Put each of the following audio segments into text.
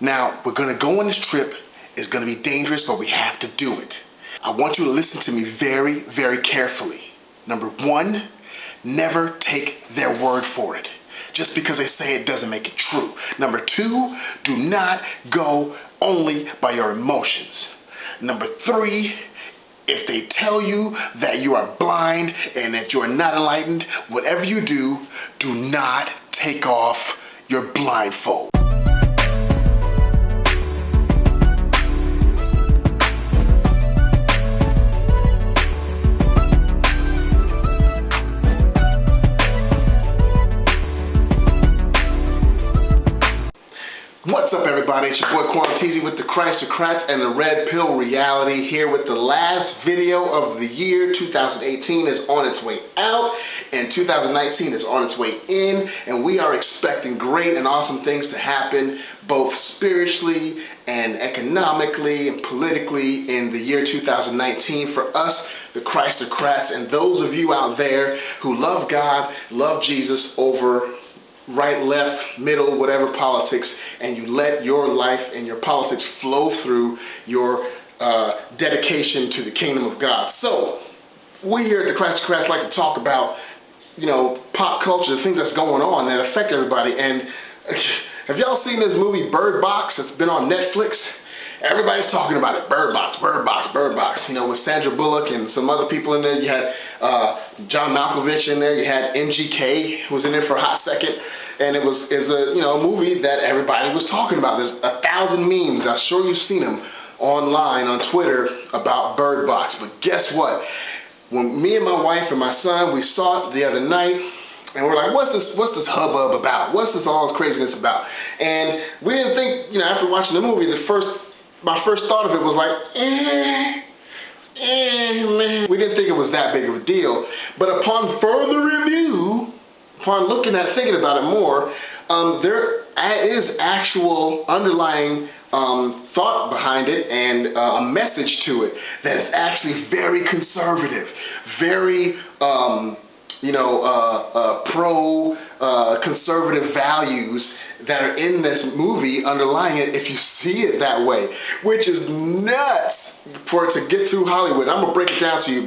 Now, we're going to go on this trip. It's going to be dangerous, but we have to do it. I want you to listen to me very, very carefully. Number one, never take their word for it. Just because they say it doesn't make it true. Number two, do not go only by your emotions. Number three, if they tell you that you are blind and that you are not enlightened, whatever you do, do not take off your blindfold. What's up, everybody? It's your boy Quantizzi with the Christocrats and the Red Pill Reality, here with the last video of the year. 2018 is on its way out, and 2019 is on its way in, and we are expecting great and awesome things to happen, both spiritually and economically and politically in the year 2019 for us, the Christocrats, and those of you out there who love God, love Jesus over right, left, middle, whatever politics, and you let your life and your politics flow through your dedication to the kingdom of God. So, we here at the Christocrats like to talk about, pop culture, the things that's going on that affect everybody. And have y'all seen this movie Birdbox that's been on Netflix? Everybody's talking about it. Birdbox, Birdbox, Birdbox. With Sandra Bullock and some other people in there. You had Malchovich in there. You had MGK who was in there for a hot second. And it was a movie that everybody was talking about. There's 1,000 memes. I'm sure you've seen them online on Twitter about Birdbox. But guess what? When me and my wife and my son, we saw it the other night, and we're like, what's this hubbub about? What's this all this craziness about? And we didn't think, after watching the movie, my first thought of it was like, man. We didn't think it was that big of a deal. But upon further review, upon looking at thinking about it more, there is actual underlying thought behind it and a message to it that is actually very conservative, very pro-conservative values that are in this movie underlying it, if you see it that way, which is nuts for it to get through Hollywood. I'm going to break it down for you.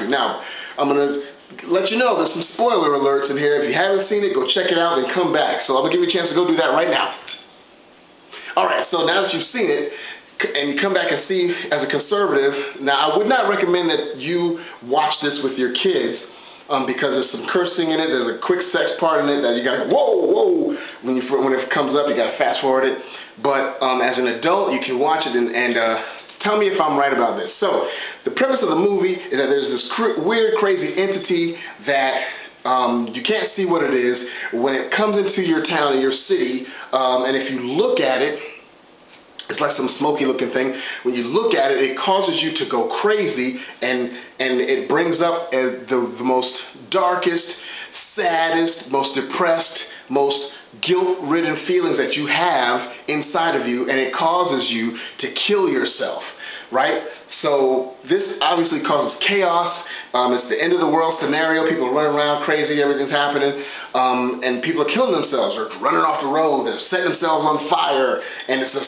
Now, I'm going to let you know there's some spoiler alerts in here. If you haven't seen it, go check it out and come back. So I'm going to give you a chance to go do that right now. Alright, so now that you've seen it, and you come back and see as a conservative, now I would not recommend that you watch this with your kids, because there's some cursing in it. There's a quick sex part in it that you gotta whoa when it comes up. You gotta fast forward it. But as an adult, you can watch it and tell me if I'm right about this. So the premise of the movie is that there's this weird, crazy entity that you can't see what it is. When it comes into your town or your city, and if you look at it, it's like some smoky looking thing. When you look at it, it causes you to go crazy, and it brings up the most darkest, saddest, most depressed, most guilt-ridden feelings that you have inside of you, and it causes you to kill yourself, right? So this obviously causes chaos. It's the end of the world scenario. People are running around crazy, everything's happening, and people are killing themselves or running off the road. They're setting themselves on fire, and it's a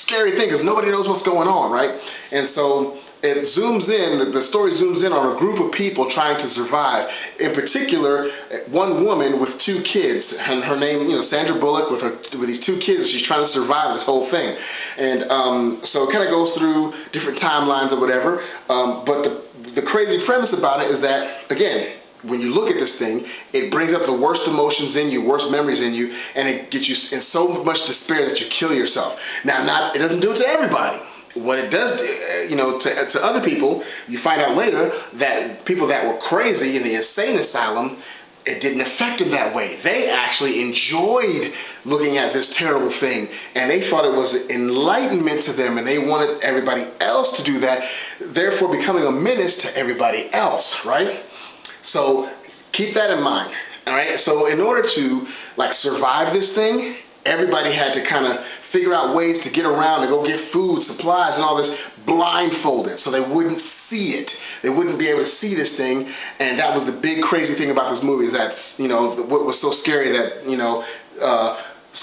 scary thing because nobody knows what's going on, right? And so it zooms in, the story zooms in on a group of people trying to survive. In particular, one woman with two kids, and her name, Sandra Bullock, with these two kids. She's trying to survive this whole thing. And so it kind of goes through different timelines or whatever. But the crazy premise about it is that, again, when you look at this thing, it brings up the worst emotions in you, worst memories in you, and it gets you in so much despair that you kill yourself. Now, it doesn't do it to everybody. What it does, to other people, you find out later that people that were crazy in the insane asylum, it didn't affect them that way. They actually enjoyed looking at this terrible thing, and they thought it was enlightenment to them, and they wanted everybody else to do that, therefore becoming a menace to everybody else, right? So keep that in mind, all right? So in order to survive this thing, everybody had to kind of figure out ways to get around and go get food, supplies, and all this blindfolded, so they wouldn't see it. They wouldn't be able to see this thing, and that was the big crazy thing about this movie, is that, you know, what was so scary that, you know,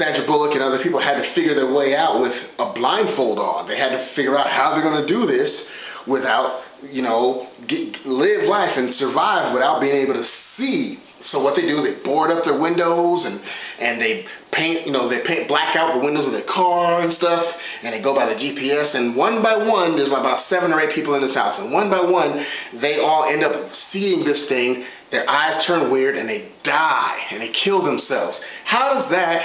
Sandra Bullock and other people had to figure their way out with a blindfold on. They had to figure out how they're going to do this without, you know, live life and survive without being able to see. So what they do, they board up their windows and they paint, you know, they paint black out the windows of their car and stuff, and they go by the GPS, and one by one, there's about 7 or 8 people in this house, and one by one, they all end up seeing this thing, their eyes turn weird, and they die, and they kill themselves. How does that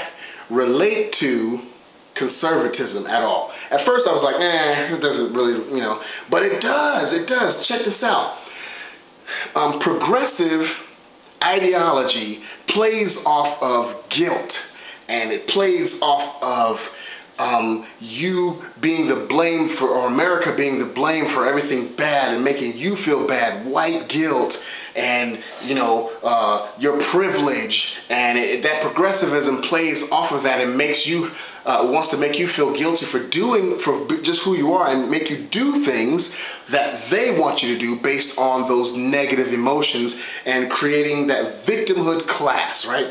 relate to conservatism at all? At first I was like, it doesn't really, you know, but it does. Check this out. Progressive ideology plays off of guilt, and it plays off of you being the blame for, or America being the blame for everything bad and making you feel bad, white guilt, and, you know, your privilege, and that progressivism plays off of that and makes you, wants to make you feel guilty for just who you are, and make you do things that they want you to do based on those negative emotions, and creating that victimhood class, right?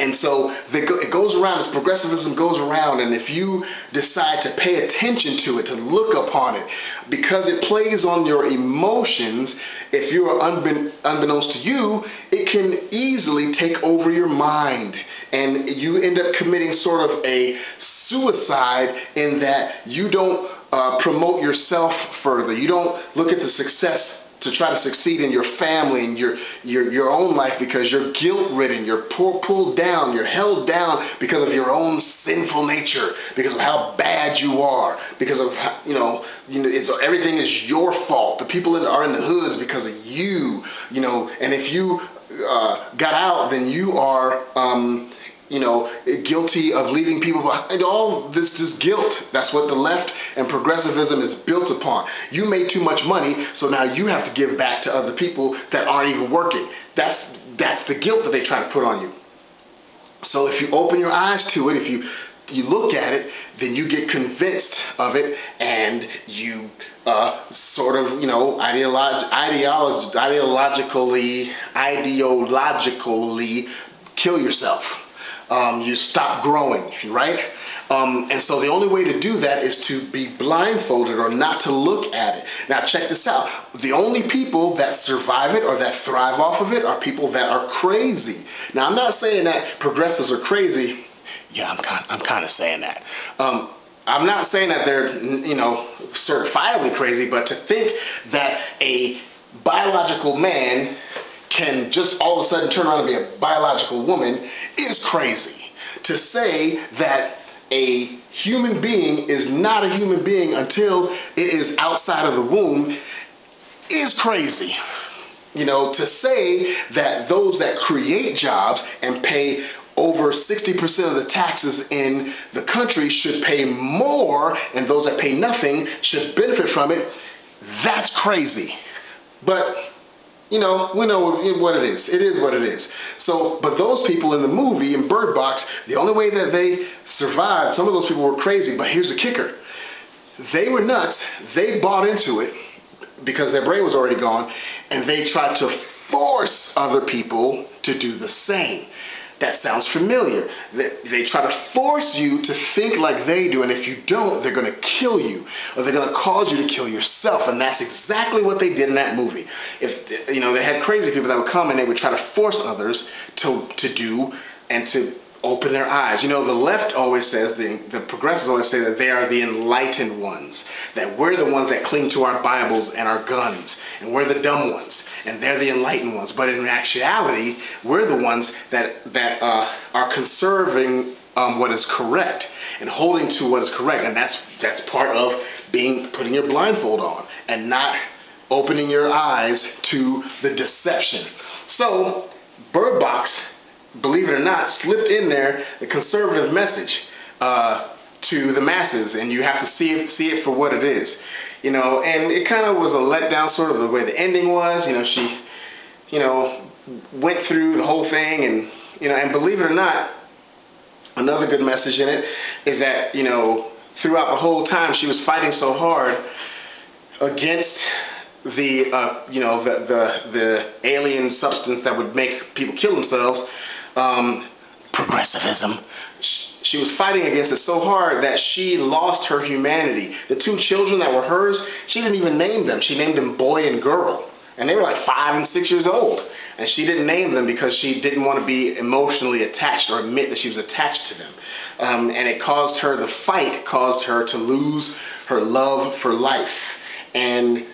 And so it goes around, this progressivism goes around, and if you decide to pay attention to it, to look upon it, because it plays on your emotions, if you are unbeknownst to you, it can easily take over your mind, and you end up committing sort of a suicide in that you don't promote yourself further. You don't look at the success to try to succeed in your family and your own life, because you're guilt-ridden, you're pulled down, you're held down because of your own sinful nature, because of how bad you are, because of how, everything is your fault. The people are in the hoods because of you, and if you got out, then you are guilty of leaving people behind. All this is guilt. That's what the left and progressivism is built upon. You made too much money, so now you have to give back to other people that aren't even working. That's the guilt that they try to put on you. So if you open your eyes to it, if you look at it, then you get convinced of it, and you ideologically kill yourself. You stop growing, right? And so the only way to do that is to be blindfolded, or not to look at it. Now check this out. The only people that survive it or that thrive off of it are people that are crazy. Now I'm not saying that progressives are crazy. Yeah, I'm kind of saying that. I'm not saying that they're, certifiably crazy, but to think that a biological man can just all of a sudden turn around and be a biological woman is crazy. To say that a human being is not a human being until it is outside of the womb is crazy. To say that those that create jobs and pay over 60% of the taxes in the country should pay more, and those that pay nothing should benefit from it, that's crazy. But we know what it is. It is what it is. So, but those people in the movie, in Birdbox, the only way that they survived, some of those people were crazy, but here's the kicker. They were nuts. They bought into it because their brain was already gone, and they tried to force other people to do the same. That sounds familiar. They try to force you to think like they do, and if you don't, they're going to kill you, or they're going to cause you to kill yourself, and that's exactly what they did in that movie. If they had crazy people that would come and they would try to force others to do and to open their eyes. The left always says, the progressives always say that they are the enlightened ones, that we're the ones that cling to our Bibles and our guns, and we're the dumb ones, and they're the enlightened ones. But in actuality, we're the ones that are conserving what is correct and holding to what is correct, and that's part of putting your blindfold on and not opening your eyes to the deception. So Birdbox, believe it or not, slipped in there the conservative message to the masses, and you have to see it for what it is. And it kind of was a letdown, sort of the way the ending was. She, went through the whole thing, and, and believe it or not, another good message in it, is that, you know, throughout the whole time she was fighting so hard against the alien substance that would make people kill themselves, progressivism. She was fighting against it so hard that she lost her humanity. The two children that were hers, she didn't even name them. She named them boy and girl. And they were like 5 and 6 years old. And she didn't name them because she didn't want to be emotionally attached or admit that she was attached to them. And it caused her, the fight caused her to lose her love for life. And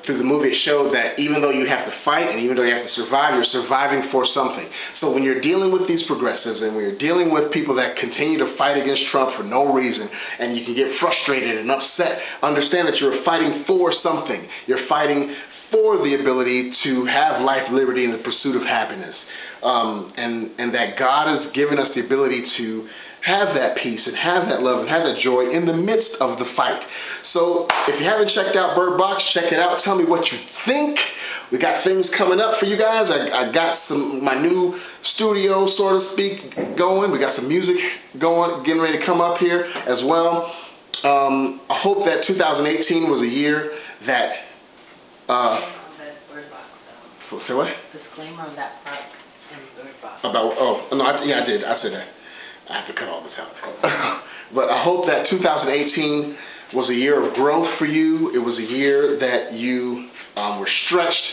through the movie it showed that even though you have to fight and even though you have to survive, you're surviving for something. So when you're dealing with these progressives and when you're dealing with people that continue to fight against Trump for no reason, and you can get frustrated and upset, understand that you're fighting for something. You're fighting for the ability to have life, liberty, and the pursuit of happiness. And that God has given us the ability to have that peace and have that love and have that joy in the midst of the fight. So if you haven't checked out Birdbox, check it out. Tell me what you think. We got things coming up for you guys. I got my new studio, so to speak, going. We got some music going, getting ready to come up here as well. I hope that 2018 was a year that Birdbox, say what? Disclaimer on that part in Birdbox. About, oh, no, I did. I said that. I have to cut all this out. But I hope that 2018 was a year of growth for you. It was a year that you were stretched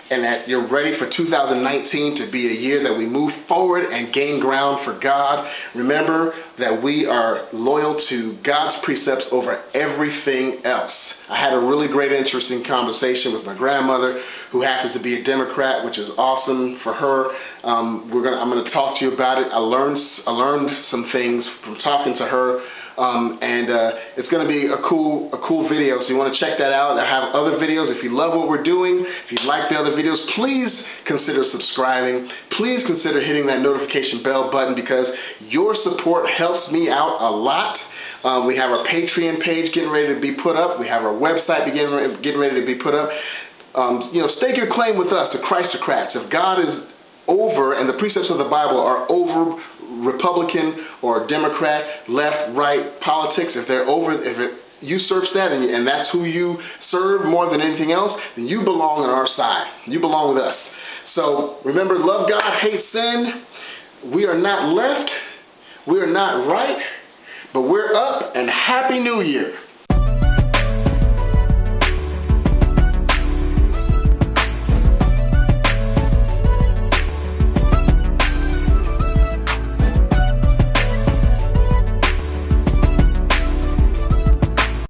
and that you're ready for 2019 to be a year that we move forward and gain ground for God. Remember that we are loyal to God's precepts over everything else. I had a really great, interesting conversation with my grandmother, who happens to be a Democrat, which is awesome for her. I'm gonna talk to you about it. I learned some things from talking to her, and it's gonna be a cool video. So you want to check that out. I have other videos. If you love what we're doing, if you like the other videos, please consider subscribing. Please consider hitting that notification bell button because your support helps me out a lot. We have our Patreon page getting ready to be put up. We have our website getting ready to be put up. You know, stake your claim with us, the Christocrats. If God is over and the precepts of the Bible are over Republican or Democrat, left, right politics, if they're over, if it usurps that and that's who you serve more than anything else, then you belong on our side. You belong with us. So remember, love God, hate sin. We are not left. We are not right. But we're up, and Happy New Year.